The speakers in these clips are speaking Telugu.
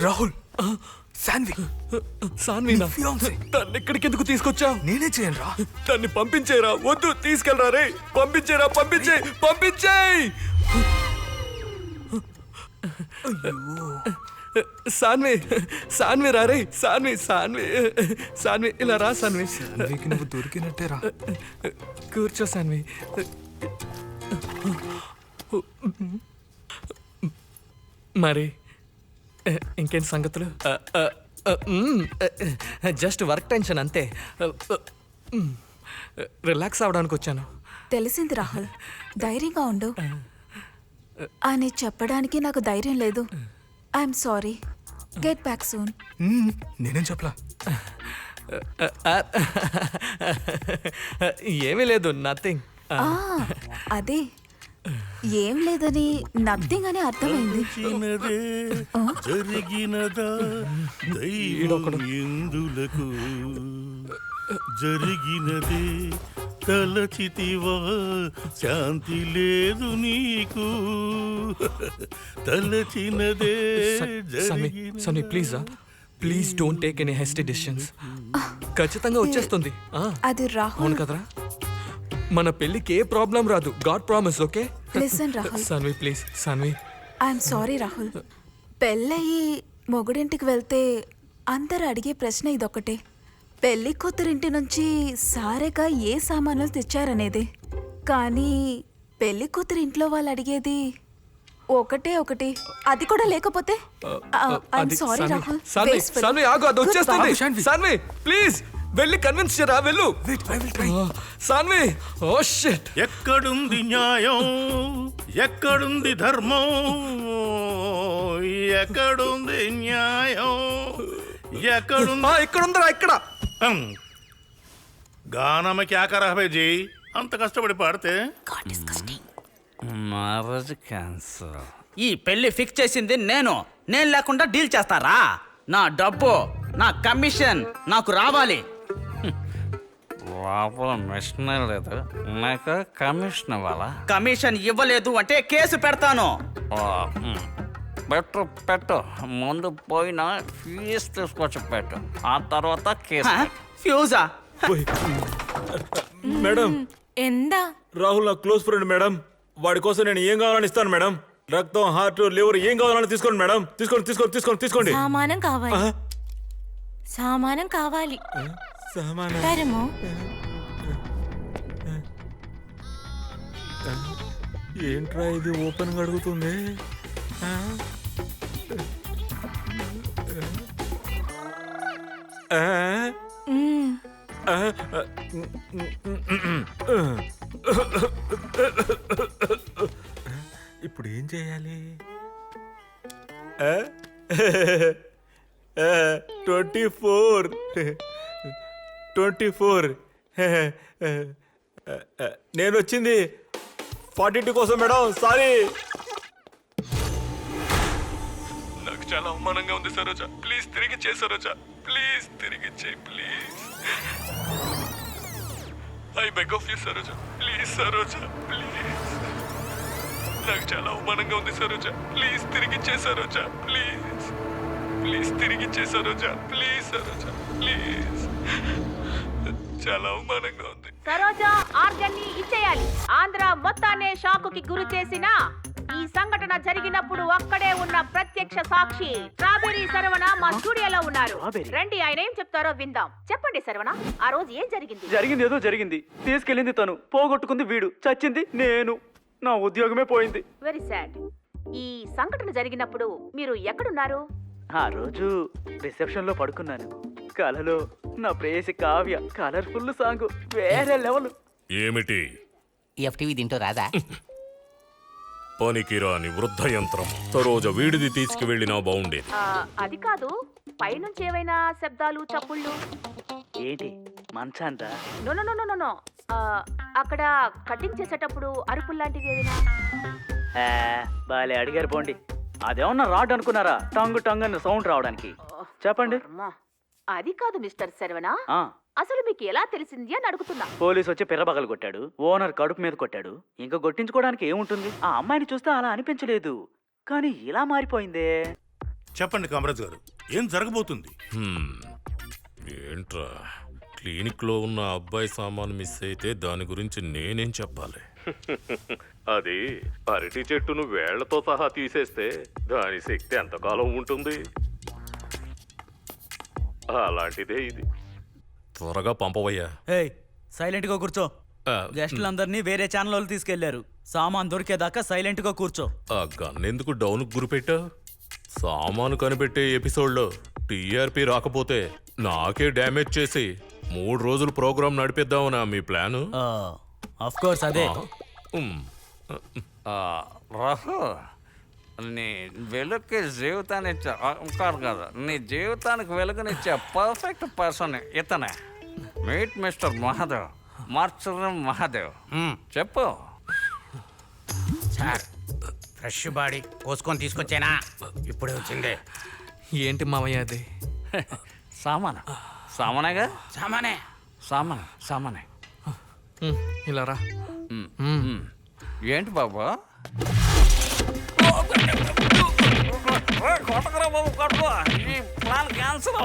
రాహుల్, సాన్వీనా తన్ని ఇక్కడికి ఎందుకు తీసుకొచ్చావు? నేనే చేయను రా. తన్ని పంపించేరా. వద్దు, తీసుకెళ్ళరా రే. పంపించేరా, పంపించేయ్. సాన్వి రా రే. సాన్వి ఇలా రా. సాన్వీకి నువ్వు దొరికినట్టే రా. కూర్చో సాన్వి. మరి ఇంకేంటి సంగతులు? జస్ట్ వర్క్ టెన్షన్ అంతే. రిలాక్స్ అవడానికి వచ్చాను. తెలిసింది రాహుల్, ధైర్యంగా ఉండు. అని చెప్పడానికి నాకు ధైర్యం లేదు. I'm sorry. Get back soon. నేనేం చెప్పలా. ఏమీ లేదు, నథింగ్. అదే ఏం లేదని నథింగ్ అని అర్థమైంది. జరిగినదా దైవం ఎందులకు జరిగినదే తలచితివా శాంతి లేదు నీకు తలచినదే సన్నీ please don't take any hasty decisions. ఖచ్చితంగా వచ్చేస్తుంది. అది రాహుల్. అవును కదరా, మన పెళ్లికి ఏ ప్రాబ్లం రాదు. God promise. Okay listen Rahul. Sanvi please. Sanvi I'm sorry Rahul. పెళ్ళయి మొగుడింటికి వెళ్తే అందరు అడిగే ప్రశ్న ఇదొక్కటే. పెళ్లి కూతురింటి నుంచి సారేగా ఏ సామాన్లు తెచ్చారనేది. కానీ పెళ్లి కూతురు ఇంట్లో వాళ్ళు అడిగేది ఒకటి. అది కూడా లేకపోతే ఐఎమ్ సారీ రాహుల్. సాన్వి ఆగు, అది వచ్చేస్తుంది. సాన్వి ప్లీజ్ వెళ్ళి కన్విన్స్ చేయరా. వెళ్ళు. సాన్వి. Oh shit. ఎక్కడుంది న్యాయం, ఎక్కడుంది ధర్మం, ఎక్కడుంది న్యాయం, ఎక్కడుందిరా? ఇక్కడ గానమ క్యా కరా హై జీ, అంత కష్టపడి పాడితే. Marriage cancer. ఈ పెళ్లి ఫిక్స్ చేసింది నేను లేకుండా డీల్ చేస్తారా? నా డబ్బు, నా కమిషన్ నాకు రావాలి. లోపల మిషన్ లేదు, నాకు కమిషన్ ఇవ్వాలా? కమిషన్ ఇవ్వలేదు అంటే కేసు పెడతాను. పెట్టు ముందు పోయిన ఫీజు తీసుకొచ్చి పెట్టు, ఆ తర్వాత కేసు. ఫ్యూజా? మేడం, ఎందా రాహుల్ నా క్లోజ్ ఫ్రెండ్ మేడం. వాడి కోసం నేను ఏం కావాలని ఇస్తాను మేడం. రక్తం, హార్ట్, లివర్ ఏం కావాలని తీసుకోండి మేడం. తీసుకోండి. సామానం కావాలి. తరుము. ఏంట్రా ఇది ఓపెన్ గా అడుగుతుంది? ఇప్పుడు ఏం చేయాలి? 24 నేను వచ్చింది 42 కోసం మేడం. సారీ, నాకు చాలా అవమానంగా ఉంది సరోజ. ప్లీజ్ తిరిగి చేయి సరోజ. ప్లీజ్ తిరిగి చేయి. Please, I beg of you Saroja. Please Saroja, please. నాకు చాలా అవమానంగా ఉంది సరోజ. ప్లీజ్ తిరిగి చేయి సరోజ. ప్లీజ్ తిరిగి చేయి సరోజ. Please Saroja, please. చాలా అవమానంగా ఉంది. సరోజ ఆర్గన్ని ఇచ్చేయాలి. ఆంధ్ర మొత్తాన్ని షాకుకి గురి చేసిన ఈ సంఘటన జరిగినప్పుడు అక్కడే ఉన్న ప్రత్యక్ష సాక్షి స్ట్రాబెర్రీ శరవణ మా స్టూడియోలో ఉన్నారు. రండి, ఆయన ఏం చెప్తారో విందాం. చెప్పండి శరవణ, ఆ రోజు ఏం జరిగింది? ఏదో జరిగింది. తీసుకెళ్ళింది తను, పోగొట్టుకుంది వీడు, చచ్చింది నేను. నా ఉద్యోగమే పోయింది. Very sad. ఈ సంఘటన జరిగినప్పుడు మీరు ఎక్కడున్నారు? ఆ రోజు రిసెప్షన్ లో పడుకున్నాను. కలలో నా ప్రేయసి కావ్య కలర్ఫుల్ సాంగ్ వేరే లెవెల్. ఏమిటి ఎఫ్టీవీ తింటూ రాదా? పనికిరాని వృద్ధ యంత్రం. సరోజ వీడిది తీసుకువెళ్ళినా బాగుండేది. అది కాదు, పైనుంచి ఏవైనా శబ్దాలు చప్పుళ్ళు. ఏంటి మంచాందా? No no no no no no. అక్కడ కటింగ్ చేసేటప్పుడు అరుపులు లాంటివి ఏమైనా? బాలే అడిగారు పోండి. అదేమన్నా రాడ్ అనుకున్నారా టంగు టంగ్ అని సౌండ్ రావడానికి? చెప్పండి. అమ్మా, అది కాదు మిస్టర్ శరవణ, ఆ, అసలు మీకు ఎలా తెలిసింది అని అడుగుతున్నా. పోలీసు వచ్చి పిర్రబగలు కొట్టాడు, ఓనర్ కడుపు మీద కొట్టాడు. ఇంకా కొట్టించుకోవడానికి ఏముంటుంది? ఆ అమ్మాయిని చూస్తే అలా అనిపించలేదు, కానీ ఇలా మారిపోయిందే. చెప్పండి కామరాజ్ గారు, ఏం జరగబోతుంది? ఏంట్రా, క్లినిక్ లో ఉన్న అబ్బాయి సామాను మిస్ అయితే దాని గురించి నేనేం చెప్పాలి? అది అరటి చెట్టును వేళ్లతో సహా తీసేస్తే దాని శక్తి ఎంతకాలం ఉంటుంది? అలాంటిదే ఇది. త్వరగా పంపవయ్యా. ఏయ్ సైలెంట్ గా కూర్చో. గెస్టులందరినీ వేరే ఛానల్ వాళ్ళు తీసుకెళ్లారు. సామాన్ దొరికేదాకా సైలెంట్ గా కూర్చో. ఆ గన్ ఎందుకు డౌన్ గురిపెట్టా? సామాను కనిపెట్టే ఎపిసోడ్లో టీఆర్పీ రాకపోతే నాకే డ్యామేజ్ చేసి 3 రోజులు ప్రోగ్రాం నడిపిద్దామనా మీ ప్లాను? ఆఫ్ కోర్స్ అదే. రాహు, నీ వెలుగుకి జీవితాన్ని ఇచ్చే కాదు కదా, నీ జీవితానికి వెలుగునిచ్చే పర్ఫెక్ట్ పర్సన్ ఇతనే. మీట్ మిస్టర్ మహాదేవ్, మార్చరం మహాదేవ్. చెప్పు. సార్, ఫ్రెష్ బాడీ కోసుకొని తీసుకొచ్చానా? ఇప్పుడే వచ్చింది. ఏంటి మామయ్య అది? సామాన సామానేగా? సామానే. సామానే. ఇలా రా. ఏంటి బాబా? కొట్టకురా బాబు, కొట్టుకో. ఈ ప్లాన్ క్యాన్సల్.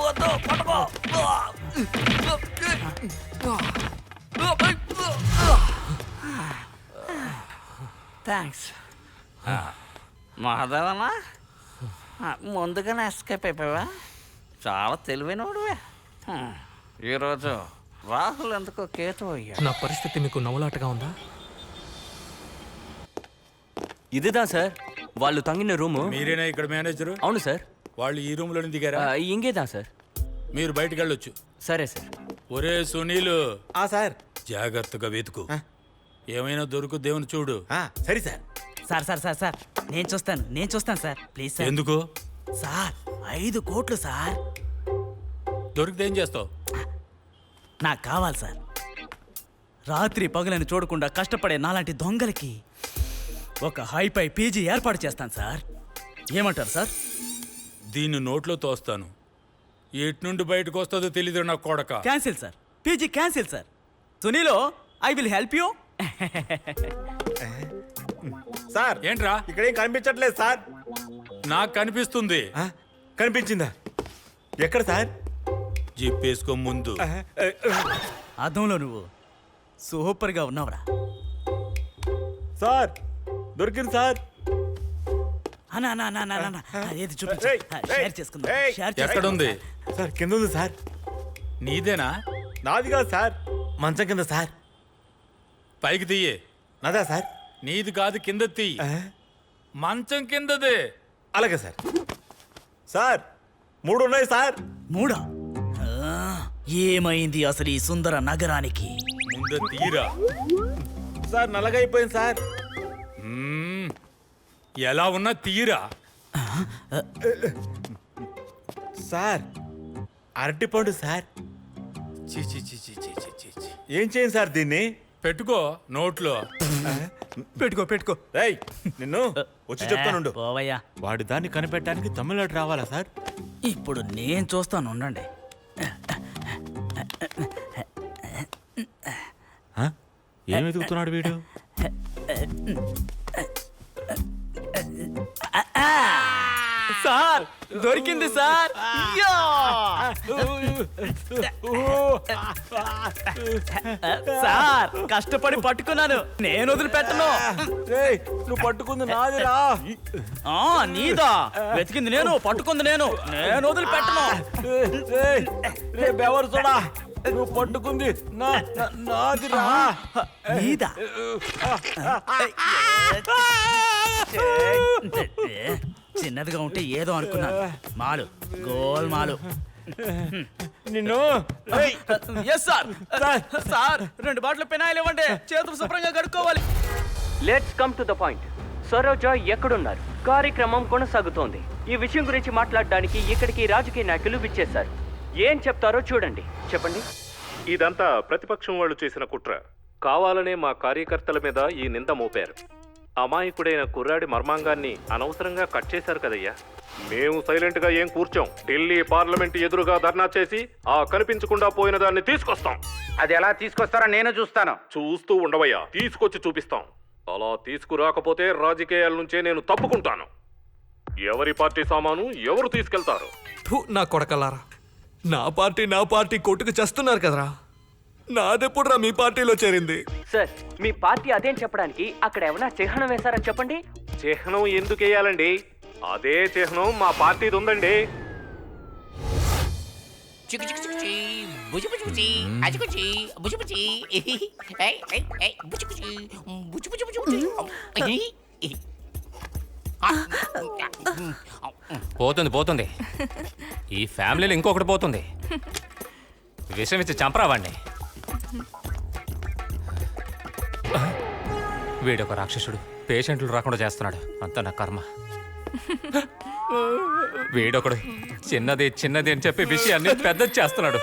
వద్దు, కొట్టుకో. థ్యాంక్స్. మహాదేవనా, ముందుగానే ఎస్కేప్ అయిపోయావా? చాలా తెలివైనవాడువే. ఈరోజు రాహుల్ ఎందుకో కేతు అయ్యా. నా పరిస్థితి మీకు నవ్వులాటగా ఉందా? ఇదిదా సార్ వాళ్ళు తంగిన రూము. మీరేనా ఇక్కడ మేనేజరు? అవును సార్. వాళ్ళు ఈ రూమ్ లో దిగారా? ఇంకేదా సార్. మీరు బయటకు వెళ్ళొచ్చు. సరే సార్. ఒరే సునీలు, సార్. జాగ్రత్తగా వెతుకు, ఏమైనా దొరుకుద్దేమని చూడు. సరే sir. Sir sir sir sir నేను చూస్తాను సార్. Please sir. ఎందుకు? సార్ 5 కోట్లు సార్. దొరికితే ఏం చేస్తావు? నాకు కావాలి సార్. రాత్రి పగలని చూడకుండా కష్టపడే నాలాంటి దొంగలకి ఒక హైపై పీజీ ఏర్పాటు చేస్తాను సార్. ఏమంటారు సార్? దీన్ని నోట్లో తోస్తాను. ఎటు నుండి బయటకు వస్తుందో తెలీదు నా కొడక. Cancel sir, PG cancel sir. సునీలో I will help you. Sir ఏంట్రా ఇక్కడేం కనిపించట్లేదు సార్? నాకు కనిపిస్తుంది. కనిపించిందా? ఎక్కడ సార్? జిప్ వేసుకో ముందు. అర్థంలో నువ్వు సూపర్గా ఉన్నావురా. సార్ దొరికింది సార్. అదేది చూపించు. షేర్ చేసుకుందాం. ఎక్కడుంది? సార్ కింద ఉంది సార్. నీదేనా? నాది కాదు సార్, మంచం కింద సార్. పైకి తీయే. నాదా సార్? నీది కాదు, కింద తీయి. మంచం కిందదే. అలాగే సార్. సార్ 3 ఉన్నాయి సార్. 3? ఏమైంది అసలు ఈ సుందర నగరానికి? ముందు తీరా. సార్ నల్లగా అయిపోయింది సార్. ఎలా ఉన్నా తీరా. సార్ అరటిపండు సార్. చీ చీ చీ చీ చీ చీ చీ. ఏం చేయండి సార్ దీన్ని? పెట్టుకో నోట్లో. పెట్టుకో. రేయ్ నిన్ను వచ్చి చెప్తానుండు. పోవయ్యా. వాడి దాన్ని కనిపెట్టడానికి తమిళనాడు రావాలా సార్? ఇప్పుడు నేను చూస్తాను, ఉండండి. ఏం వెతుకుతున్నాడు వీడు? సార్ దొరికింది సార్. సార్ కష్టపడి పట్టుకున్నాను, నేను వదిలిపెట్టను. నువ్వు పట్టుకుంది నాదిరా. నీదా? వెతికింది నేను, పట్టుకుంది నేను వదిలిపెట్టను. బెవరు చూడా, నువ్వు పట్టుకుంది నాదిరా. నీదా? చిన్నదిగా ఉంటే ఏదో అనుకున్నాను. మాలు గోల్ మాలు. నిన్ను yes sir. Sir 2 bottle phenyl ఇవ్వండి, చేతులు శుభ్రంగా కడుక్కోవాలి. Let's come to the point. Saroja ఎక్కడున్నారు? కార్యక్రమం కొనసాగుతోంది. ఈ విషయం గురించి మాట్లాడడానికి ఇక్కడికి రాజకీయ నాయకులు విచ్చేశారు. ఏం చెప్తారో చూడండి. చెప్పండి. ఇదంతా ప్రతిపక్షం వాళ్ళు చేసిన కుట్ర. కావాలనే మా కార్యకర్తల మీద ఈ నింద మోపారు. అమాయకుడైన కుర్రాడి మర్మాంగాన్ని అనవసరంగా కట్ చేశారు కదయ్యా. మేము సైలెంట్గా ఏం కూర్చోం. ఢిల్లీ పార్లమెంట్ ఎదురుగా ధర్నా చేసి ఆ కనిపించకుండా పోయిన దాన్ని తీసుకొస్తాం. అది ఎలా తీసుకొస్తారో నేను చూస్తాను. చూస్తూ ఉండవయ్యా, తీసుకొచ్చి చూపిస్తాం. అలా తీసుకురాకపోతే రాజకీయాల నుంచే నేను తప్పుకుంటాను. ఎవరి పార్టీ సామాను ఎవరు తీసుకెళ్తారు? నా కొడకలారా, నా పార్టీ కొట్టుకు చేస్తున్నారు కదరా. నాదెప్పుడురా మీ పార్టీలో చేరింది? సార్, మీ పార్టీ అదేం చెప్పడానికి అక్కడ ఏమైనా చిహ్నం వేశారని చెప్పండి. చిహ్నం ఎందుకు వేయాలండి? అదే చిహ్నం మా పార్టీది ఉందండి. చిక్కు చిక్కు చిక్కు బుజి బుజి బుజి అచికుచి బుజి బుజి ఏయ్ ఏయ్ ఏయ్ బుజి బుజి బుజి బుజి బుజి బుజి. పోతుంది. ఈ ఫ్యామిలీలో ఇంకొకటి పోతుంది. విషం ఇచ్చి చంపరావాణ్ణి. వీడొక రాక్షసుడు. పేషెంట్లు రాకుండా చేస్తున్నాడు. అంత నా కర్మ. వీడొకడు చిన్నది అని చెప్పి విషయాన్ని పెద్ద చేస్తున్నాడు.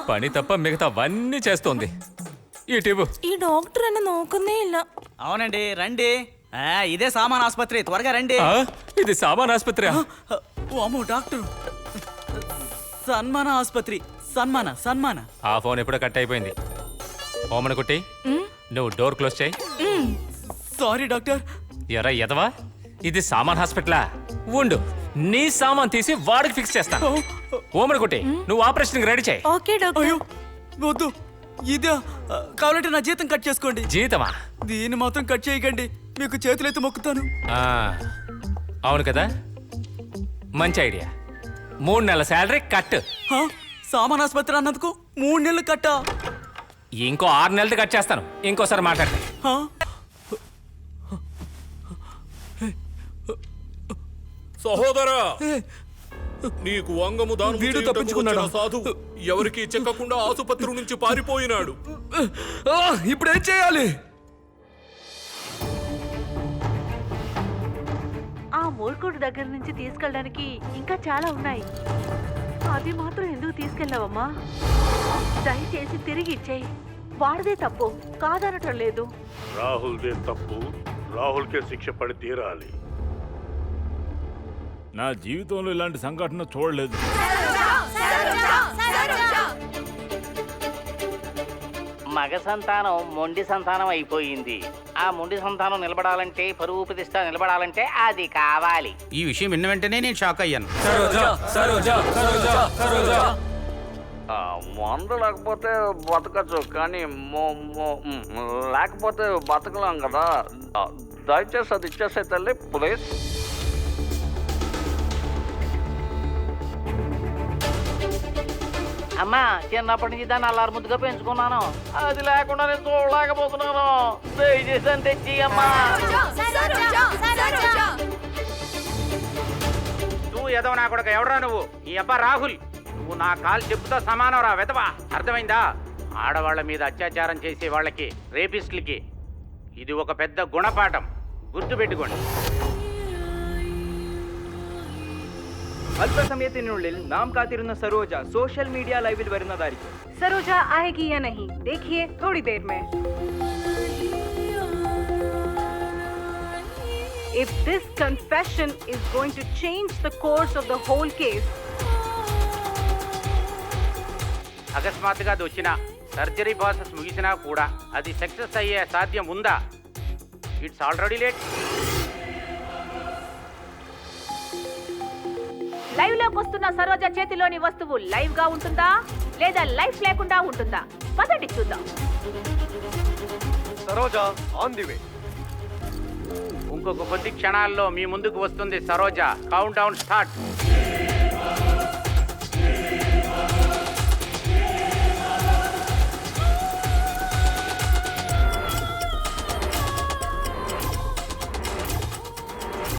పని తప్ప మిగతావన్నీ చేస్తోంది. ఈ డాక్టర్ అని నోക്കുന്നే ఇలా. అవునండి, రండి. ఇదే సామాన్ ఆసుపత్రి, త్వరగా రండి. ఇది సామాన్ ఆసుపత్రి? అమ్మో డాక్టర్. సన్మాన ఆసుపత్రి. సన్మాన. ఆ ఫోన్ ఎప్పుడో కట్ అయిపోయింది. ఓమన కుట్టి, నువ్వు డోర్ క్లోజ్ చేయి. Sorry doctor. ఎరా ఎదవా, ఇది సామాన్ హాస్పిటలా? ఉండు, నీ సామాన్ తీసి వాడికి ఫిక్స్ చేస్తాను. ఓమన కుట్టి, నువ్వు ఆపరేషన్ రెడీ చేయి. Okay doctor. అయ్యో వద్దు, ఇదే కావాలంటే నా జీతం కట్ చేసుకోండి. జీతమా? దీన్ని మాత్రం కట్ చేయకండి, మీకు చేతులైతే మొక్కుతాను. అవును కదా, మంచి ఐడియా. 3 నెలల శాలరీ కట్. సామాన్ ఆసుపత్రి అన్నందుకు 3 నెలలు కట్టా? ఇంకో 6 నెలలు కట్ చేస్తాను. ఇంకోసారి మాట్లాడతా. సహోదరా, నీకు వంగము దానం తప్పించుకున్నాడు. సాధు ఎవరికి చెక్కకుండా ఆసుపత్రి నుంచి పారిపోయినాడు. ఇప్పుడేం చేయాలి? ఆ మూర్ఖుడి దగ్గర నుంచి తీసుకెళ్ళడానికి ఇంకా చాలా ఉన్నాయి. అది మాత్రం ఎందుకు తీసుకెళ్ళావమ్మా? దయచేసి తిరిగి ఇచ్చేయి. వాడిదే తప్పు కాదనటం లేదు. రాహుల్దే తప్పు, రాహుల్కే శిక్ష పడి తీరాలి. నా జీవితంలో ఇలాంటి సంఘటన చూడలేదు. మగ సంతానం మొండి సంతానం అయిపోయింది. ఆ మొండి సంతానం నిలబడాలంటే, పరువు ప్రతిష్ట నిలబడాలంటే అది కావాలి. ఈ విషయం విన్న వెంటనే నేను షాక్ అయ్యాను. మందు లేకపోతే బతకచ్చు, కానీ లేకపోతే బతకలేం కదా. దయచేసి అది ఇచ్చేసే తల్లి, ప్లీజ్. అమ్మా, చిన్నప్పటి నుంచి దాన్ని అల్లారు ముద్దుగా పెంచుకున్నాను. అది లేకుండా నేను చూడలేకపోతున్నాను. దయచేసి అని తెచ్చి అమ్మా. నువ్వు ఎదవ నా కొడుకు. ఎవడరా నువ్వు? ఈ అబ్బా రాహుల్. నువ్వు నా కాలు చెప్పుతో సమానం రా వెదవా. అర్థమైందా? ఆడవాళ్ల మీద అత్యాచారం చేసే వాళ్ళకి, రేపిస్టులకి ഇത് ఒక పెద్ద గుణపాఠం. గుర్తుపెట్టుకోండి. അല്പസമയത്തിനുള്ളിൽ നാം കാത്തിരുന്ന സരോജ സോഷ്യൽ മീഡിയ ലൈവിൽ വരുന്നതായിരിക്കും. सरोजा आएगी या नहीं, देखिए थोड़ी देर में. If this confession is going to change the course of the whole case. అకస్మాత్తుగా అది వచ్చినా, సర్జరీ ప్రాసెస్ ముగిసినా కూడా అది సక్సెస్ అయ్యే సాధ్యం ఉందా? It's already late. లైవ్ లోకి వస్తున్న సరోజ చేతిలోని వస్తువు లైవ్ గా ఉంటుందా లేదా లైఫ్ లేకుండా ఉంటుందా? పదండి చూద్దాం. Saroja on the way. ఇంకొక కొద్ది క్షణాల్లో మీ ముందుకు వస్తుంది సరోజ. Count down start.